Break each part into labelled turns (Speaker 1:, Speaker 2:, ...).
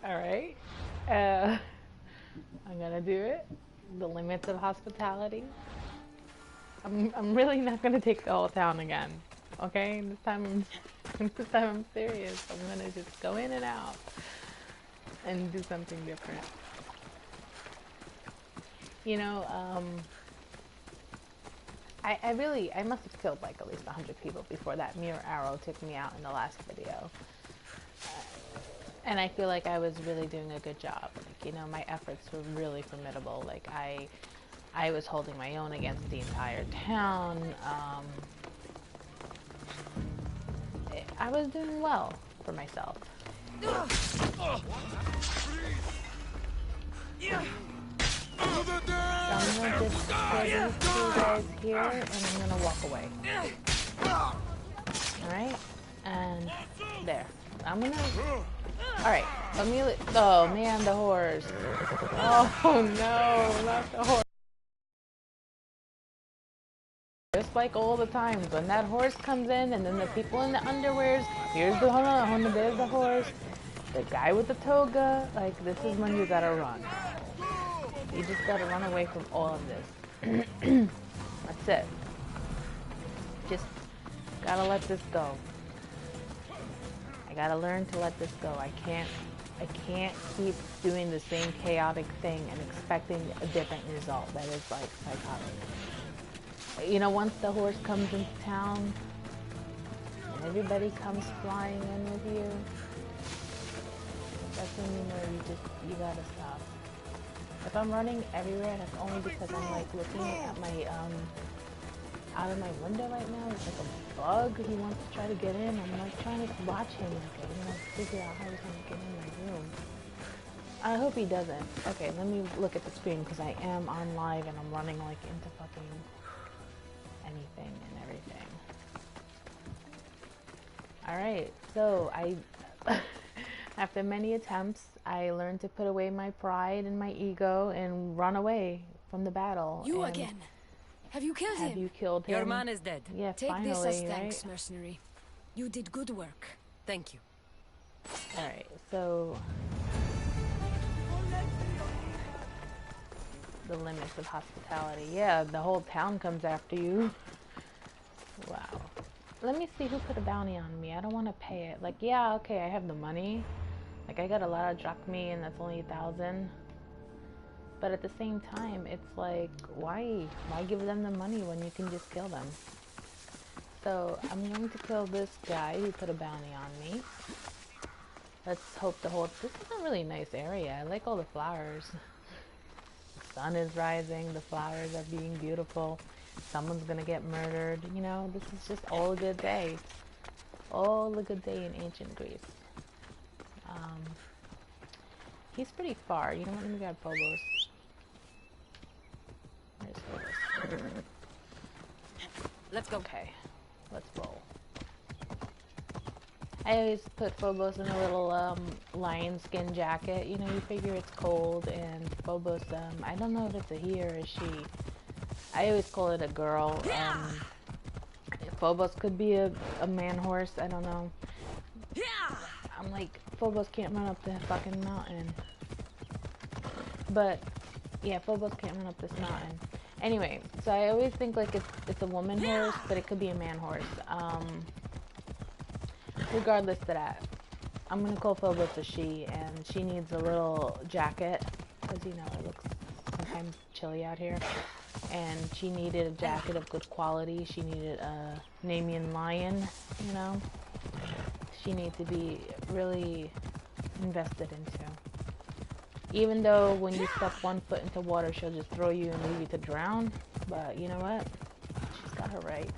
Speaker 1: Alright. I'm gonna do it. The limits of hospitality. I'm really not gonna take the whole town again. Okay? This time I'm serious. I'm gonna just go in and out and do something different. You know, I must have killed like at least 100 people before that mirror arrow took me out in the last video. And I feel like I was really doing a good job. Like, you know, my efforts were really formidable. Like, I was holding my own against the entire town. I was doing well for myself. So I'm gonna just kill these two guys here, and I'm gonna walk away. Alright? And there. I'm gonna... Alright, let me... Oh, man, the horse. Oh, no, not the horse. Just like all the times, when that horse comes in, and then the people in the underwears, here's the horse, there's the horse, the guy with the toga, like, this is when you gotta run. You just gotta run away from all of this. That's it. Just gotta let this go. I gotta learn to let this go. I can't keep doing the same chaotic thing and expecting a different result. That is like psychotic. You know, once the horse comes into town and everybody comes flying in with you, that's when you know you gotta stop. If I'm running everywhere, that's only because I'm like looking at my out of my window right now. It's like a bug. He wants to try to get in. I'm like trying to watch him, like, you know, figure out how he's gonna get in my room. I hope he doesn't. Okay, let me look at the screen because I am on live and I'm running like into fucking anything and everything. Alright, so after many attempts, I learned to put away my pride and my ego and run away from the battle.
Speaker 2: You again. Have you killed him?
Speaker 1: Have you killed him?
Speaker 2: Your man is dead.
Speaker 1: Yeah,
Speaker 2: Take
Speaker 1: finally,
Speaker 2: this as
Speaker 1: right?
Speaker 2: thanks, mercenary. You did good work. Thank you.
Speaker 1: Alright, so... the limits of hospitality. Yeah, the whole town comes after you. Wow. Let me see who put a bounty on me. I don't want to pay it. Like, yeah, okay, I have the money. Like, I got a lot of drachmae and that's only 1,000. But at the same time, it's like, why give them the money when you can just kill them? So I'm going to kill this guy who put a bounty on me. Let's hope the whole... This is a really nice area. I like all the flowers. The sun is rising. The flowers are being beautiful. Someone's gonna get murdered. You know, this is just all a good day. All a good day in ancient Greece. He's pretty far. You know what? Let me grab Phobos. Where's Phobos?
Speaker 2: Let's go.
Speaker 1: Okay, let's roll. I always put Phobos in a little lion skin jacket. You know, you figure it's cold, and Phobos, I don't know if it's a he or a she. I always call it a girl. Phobos could be a man horse, I don't know. I'm like, Phobos can't run up the fucking mountain. But, yeah, Phobos can't run up this mountain. Anyway, so I always think like it's a woman horse, but it could be a man horse. Regardless of that, I'm gonna call Phobos a she, and she needs a little jacket, because, you know, it looks sometimes chilly out here. And she needed a jacket of good quality. She needed a Nemean lion, you know. She needs to be really invested into. Even though when you step one foot into water, she'll just throw you and leave you to drown. But you know what? She's got her right.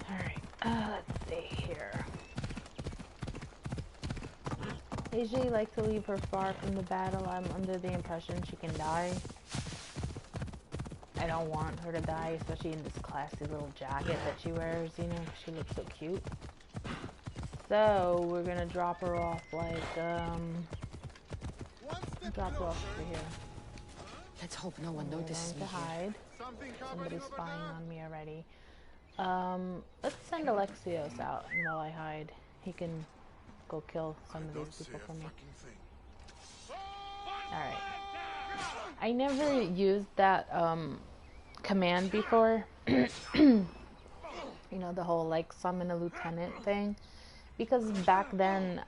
Speaker 1: Alright, let's see here. I usually like to leave her far from the battle. I'm under the impression she can die. I don't want her to die, especially in this classy little jacket that she wears, you know, she looks so cute. So, we're gonna drop her off like, drop her off over here.
Speaker 2: Let's hope no one notices me
Speaker 1: to hide. Somebody's spying on me already. Let's send Alexios out while I hide. He can go kill some of these people for me. Alright. I never used that command before. You know, the whole like summon a lieutenant thing. Because back then,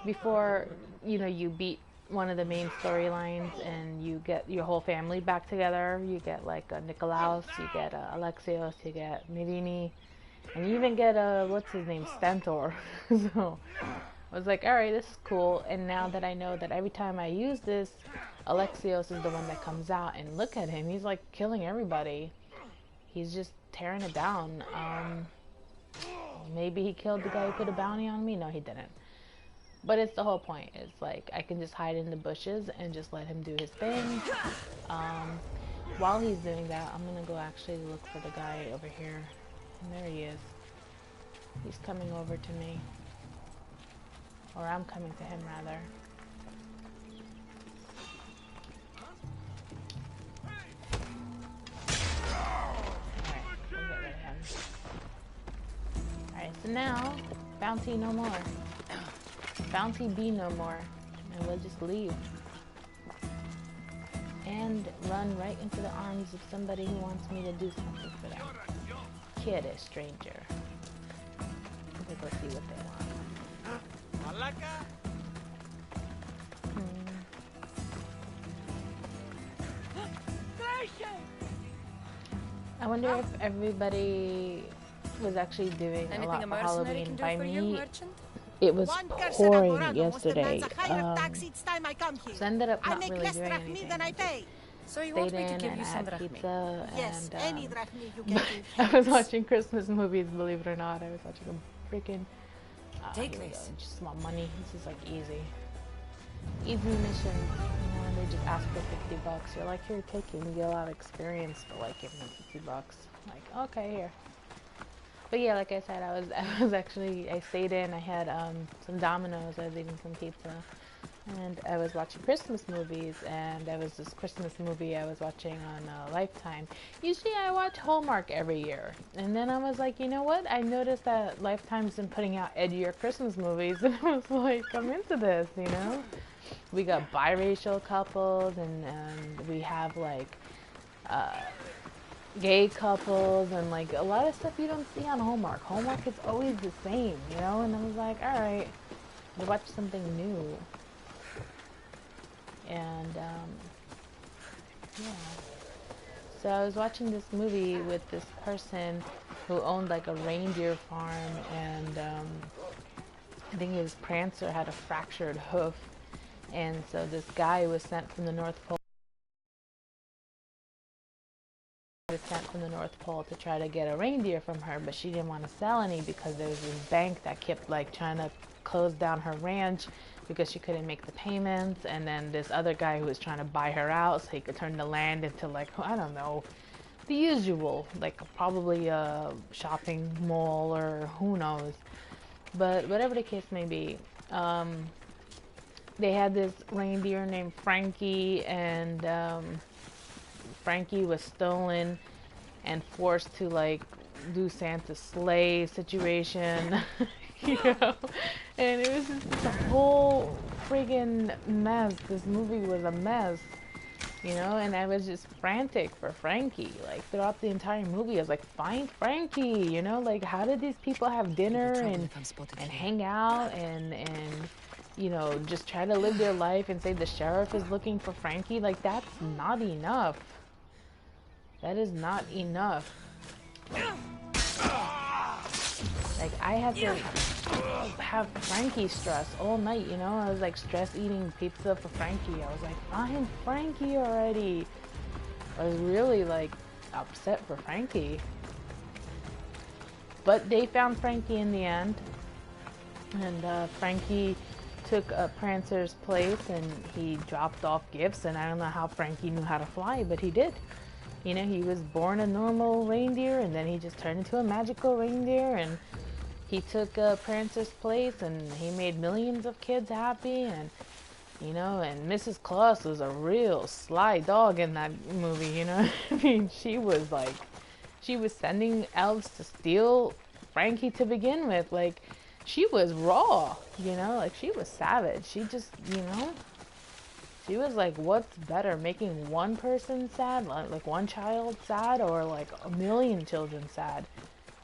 Speaker 1: before, you know, you beat one of the main storylines and you get your whole family back together, you get like Nikolaos, you get Alexios, you get Mirini, and you even get what's his name, Stentor. So I was like, alright, this is cool. And now that I know that every time I use this, Alexios is the one that comes out, and look at him, he's like killing everybody. He's just tearing it down. Maybe he killed the guy who put a bounty on me. No, he didn't. But it's the whole point. It's like I can just hide in the bushes and just let him do his thing. While he's doing that, I'm gonna go actually look for the guy over here. And there he is. He's coming over to me. Or I'm coming to him, rather. Alright, so now, bounty no more. Bounty be no more. And we'll just leave. And run right into the arms of somebody who wants me to do something for them. Kid, a stranger. Let's go see what they want. I wonder if everybody was actually doing a lot for Halloween. By me, it was pouring yesterday. So I ended up not really doing anything.
Speaker 2: So you want me to give you some
Speaker 1: had
Speaker 2: drachmi?
Speaker 1: pizza
Speaker 3: Yes,
Speaker 1: and
Speaker 3: any drachmi you can
Speaker 1: I was watching Christmas movies, believe it or not. I was watching a freaking
Speaker 2: Take
Speaker 1: here we
Speaker 2: this.
Speaker 1: go. Just want money. This is like easy missions. You know, and they just ask for $50. You're like, here, take it. You get a lot of experience for like giving them $50. Like, okay, here. But yeah, like I said, I was actually, I stayed in. I had some Domino's. I was eating some pizza. And I was watching Christmas movies, and there was this Christmas movie I was watching on Lifetime. Usually I watch Hallmark every year. And then I was like, you know what? I noticed that Lifetime's been putting out edgier Christmas movies, and I was like, I'm into this, you know? We got biracial couples, and we have like gay couples, and like a lot of stuff you don't see on Hallmark. Hallmark is always the same, you know? And I was like, alright, to watch something new. And yeah, so I was watching this movie with this person who owned like a reindeer farm, and I think his Prancer had a fractured hoof, and so this guy was sent from the North Pole to try to get a reindeer from her, but she didn't want to sell any because there was this bank that kept like trying to close down her ranch because she couldn't make the payments, and then this other guy who was trying to buy her out so he could turn the land into like, I don't know, the usual, like probably a shopping mall or who knows. But whatever the case may be, they had this reindeer named Frankie, and Frankie was stolen and forced to like do Santa's sleigh situation. You know, and it was just a whole friggin' mess. This movie was a mess, you know, and I was just frantic for Frankie. Like throughout the entire movie, I was like, find Frankie, you know, like how did these people have dinner and hang out and you know, just try to live their life and say the sheriff is looking for Frankie? Like that's not enough. That is not enough. Like, I had to have Frankie stress all night, you know? I was like stress eating pizza for Frankie. I was like, find Frankie already. I was really like upset for Frankie. But they found Frankie in the end. And Frankie took Prancer's place, and he dropped off gifts. And I don't know how Frankie knew how to fly, but he did. You know, he was born a normal reindeer, and then he just turned into a magical reindeer, and he took Prancer's place, and he made millions of kids happy, and, you know, and Mrs. Claus was a real sly dog in that movie, you know? I mean, she was like, she was sending elves to steal Frankie to begin with. Like, she was raw, you know, like she was savage. She just, you know, she was like, what's better, making one person sad, like one child sad, or like a million children sad?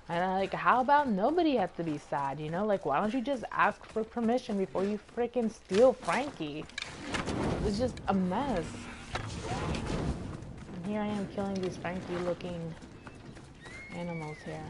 Speaker 1: And I'm like, how about nobody has to be sad, you know? Like, why don't you just ask for permission before you freaking steal Frankie? It's just a mess. And here I am killing these Frankie looking animals here.